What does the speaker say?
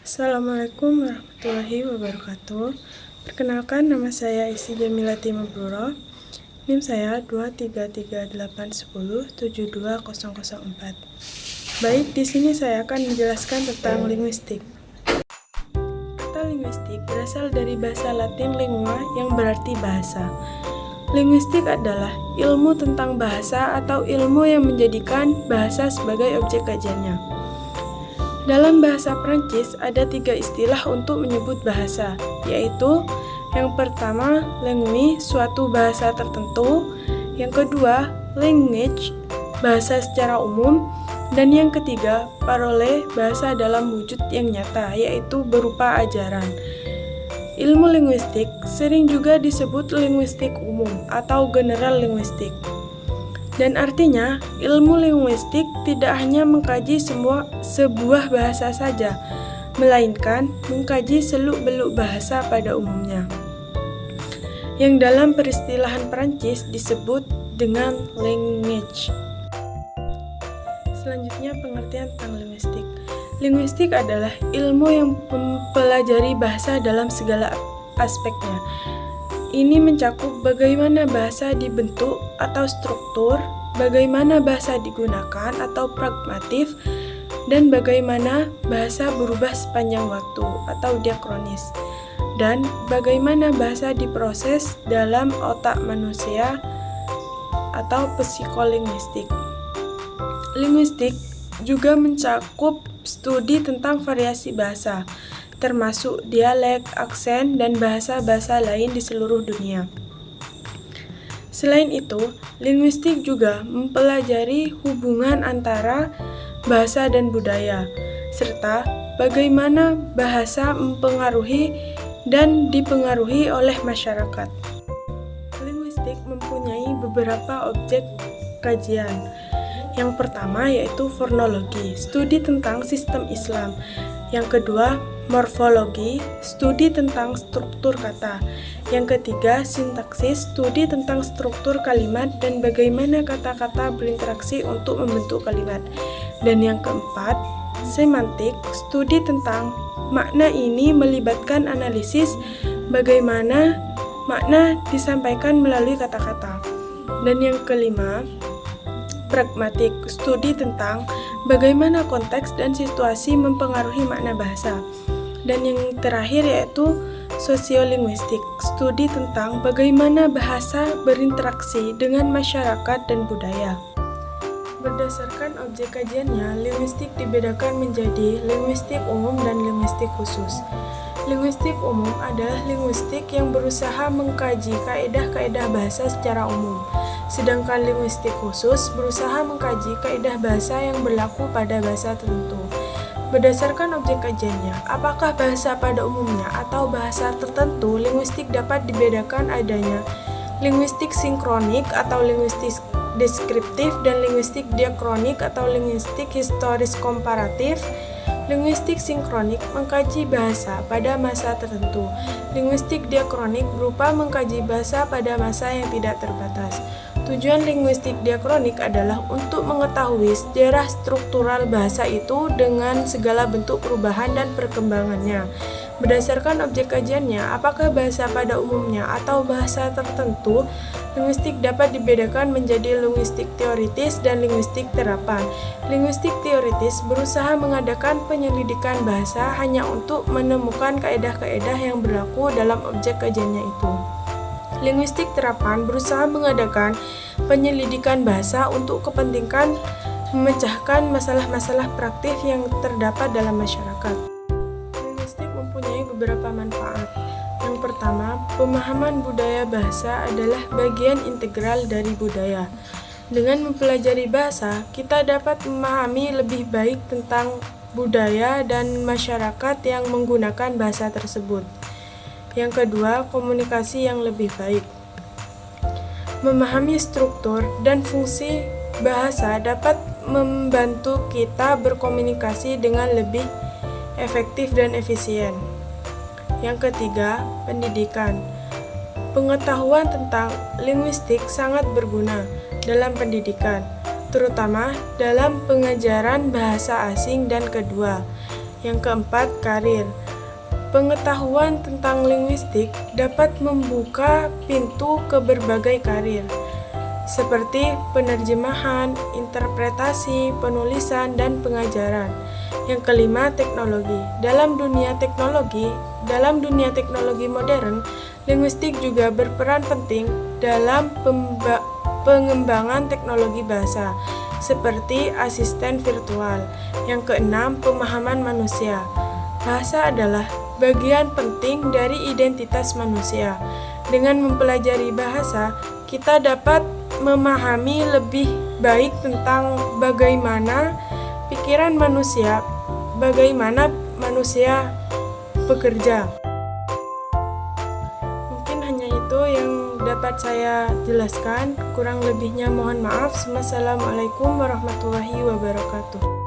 Assalamualaikum warahmatullahi wabarakatuh. Perkenalkan, nama saya Isi Jamilati Mabruro. NIM saya 23381072004. Baik, di sini saya akan menjelaskan tentang linguistik. Kata linguistik berasal dari bahasa Latin lingua yang berarti bahasa. Linguistik adalah ilmu tentang bahasa atau ilmu yang menjadikan bahasa sebagai objek kajiannya. Dalam bahasa Prancis ada 3 istilah untuk menyebut bahasa, yaitu yang pertama, langue, suatu bahasa tertentu, yang kedua, language, bahasa secara umum, dan yang ketiga, parole, bahasa dalam wujud yang nyata, yaitu berupa ajaran. Ilmu linguistik sering juga disebut linguistik umum atau general linguistik. Dan artinya, ilmu linguistik tidak hanya mengkaji sebuah bahasa saja, melainkan mengkaji seluk-beluk bahasa pada umumnya, yang dalam peristilahan Perancis disebut dengan language. Selanjutnya, pengertian tentang linguistik. Linguistik adalah ilmu yang mempelajari bahasa dalam segala aspeknya. Ini mencakup bagaimana bahasa dibentuk atau struktur, bagaimana bahasa digunakan atau pragmatif, dan bagaimana bahasa berubah sepanjang waktu atau diakronis, dan bagaimana bahasa diproses dalam otak manusia atau psikolinguistik. Linguistik juga mencakup studi tentang variasi bahasa, termasuk dialek, aksen, dan bahasa-bahasa lain di seluruh dunia. Selain itu, linguistik juga mempelajari hubungan antara bahasa dan budaya, serta bagaimana bahasa mempengaruhi dan dipengaruhi oleh masyarakat. Linguistik mempunyai beberapa objek kajian. Yang pertama yaitu fonologi, studi tentang sistem Islam. Yang kedua, morfologi, studi tentang struktur kata. Yang ketiga, sintaksis, studi tentang struktur kalimat dan bagaimana kata-kata berinteraksi untuk membentuk kalimat. Dan yang keempat, semantik, studi tentang makna. Ini melibatkan analisis bagaimana makna disampaikan melalui kata-kata. Dan yang kelima, pragmatik, studi tentang bagaimana konteks dan situasi mempengaruhi makna bahasa. Dan yang terakhir yaitu sosiolinguistik, studi tentang bagaimana bahasa berinteraksi dengan masyarakat dan budaya. Berdasarkan objek kajiannya, linguistik dibedakan menjadi linguistik umum dan linguistik khusus. Linguistik umum adalah linguistik yang berusaha mengkaji kaidah-kaidah bahasa secara umum, sedangkan linguistik khusus berusaha mengkaji kaidah bahasa yang berlaku pada bahasa tertentu. Berdasarkan objek kajiannya, apakah bahasa pada umumnya atau bahasa tertentu, linguistik dapat dibedakan adanya linguistik sinkronik atau linguistik deskriptif dan linguistik diakronik atau linguistik historis komparatif. Linguistik sinkronik mengkaji bahasa pada masa tertentu. Linguistik diakronik berupa mengkaji bahasa pada masa yang tidak terbatas. Tujuan linguistik diakronik adalah untuk mengetahui sejarah struktural bahasa itu dengan segala bentuk perubahan dan perkembangannya. Berdasarkan objek kajiannya, apakah bahasa pada umumnya atau bahasa tertentu, linguistik dapat dibedakan menjadi linguistik teoritis dan linguistik terapan. Linguistik teoritis berusaha mengadakan penyelidikan bahasa hanya untuk menemukan kaedah-kaedah yang berlaku dalam objek kajiannya itu. Linguistik terapan berusaha mengadakan penyelidikan bahasa untuk kepentingan memecahkan masalah-masalah praktis yang terdapat dalam masyarakat. Linguistik mempunyai beberapa manfaat. Yang pertama, pemahaman budaya bahasa adalah bagian integral dari budaya. Dengan mempelajari bahasa, kita dapat memahami lebih baik tentang budaya dan masyarakat yang menggunakan bahasa tersebut. Yang kedua, komunikasi yang lebih baik. Memahami struktur dan fungsi bahasa dapat membantu kita berkomunikasi dengan lebih efektif dan efisien. Yang ketiga, pendidikan. Pengetahuan tentang linguistik sangat berguna dalam pendidikan, terutama dalam pengajaran bahasa asing. Dan kedua, Yang keempat, karir. Pengetahuan tentang linguistik dapat membuka pintu ke berbagai karir, seperti penerjemahan, interpretasi, penulisan, dan pengajaran. Yang kelima, teknologi. Dalam dunia teknologi modern, linguistik juga berperan penting dalam pengembangan teknologi bahasa, seperti asisten virtual. Yang keenam, pemahaman manusia. Bahasa adalah bagian penting dari identitas manusia. Dengan mempelajari bahasa, kita dapat memahami lebih baik tentang bagaimana pikiran manusia, bagaimana manusia bekerja. Mungkin hanya itu yang dapat saya jelaskan. Kurang lebihnya mohon maaf. Wassalamualaikum warahmatullahi wabarakatuh.